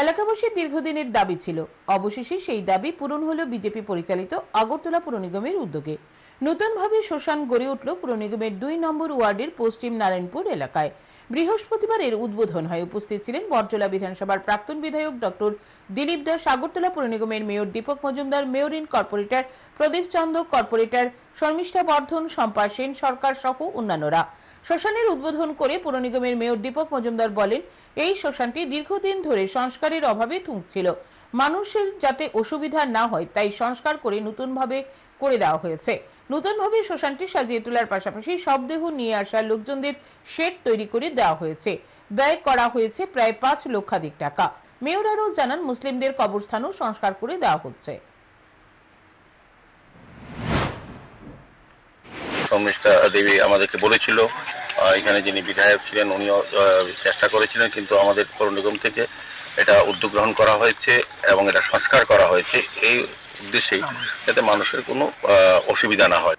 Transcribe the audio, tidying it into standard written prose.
এলাকাবাসীর দীর্ঘদিনের দাবি ছিল, অবশেষে সেই দাবি পূরণ হলো বিজেপি পরিচালিত আগরতলা পুর নিগমের উদ্যোগে। নতুনভাবে শ্মশান গড়ে উঠল পুর নিগমের 2 নম্বর ওয়ার্ডের পশ্চিম নারায়ণপুর এলাকায়। বৃহস্পতিবার এর উদ্বোধন হয়। উপস্থিত ছিলেন বটজলা বিধানসভার প্রাক্তন বিধায়ক ডক্টর দিলীপ দাস, আগরতলা পুর নিগমের মেয়র দীপক মজুমদার, মেয়রিন কর্পোরেটর প্রদীপ চন্দ, কর্পোরেটর শর্মিষ্ঠা বর্ধন, শম্পা সেন সরকার সহ অন্যান্যরা। শ্মশানের উদ্বোধন করে পুর নিগমের মেয়র দীপক মজুমদার বলেন, এই শ্মশানটি দীর্ঘদিন ধরে সংস্কারের অভাবে থুঁকছিল। মানুষের যাতে অসুবিধা না হয় তাই সংস্কার করে নতুনভাবে করে দেওয়া হয়েছে। নতুনভাবে শ্মশানটি সাজিয়ে তোলার পাশাপাশি শবদেহ নিয়ে আসা লোকজনদের শেড তৈরি করে দেওয়া হয়েছে। ব্যয় করা হয়েছে প্রায় 5 লক্ষাধিক টাকা। মেয়র আরও জানান, মুসলিমদের কবরস্থানও সংস্কার করে দেওয়া হচ্ছে। শর্মিষ্ঠা দেবী আমাদেরকে বলেছিল, এখানে যিনি বিধায়ক ছিলেন উনিও চেষ্টা করেছিলেন, কিন্তু আমাদের পৌর নিগম থেকে এটা উদ্যোগ গ্রহণ করা হয়েছে এবং এটা সংস্কার করা হয়েছে এই উদ্দেশ্যেই যাতে মানুষের কোনো অসুবিধা না হয়।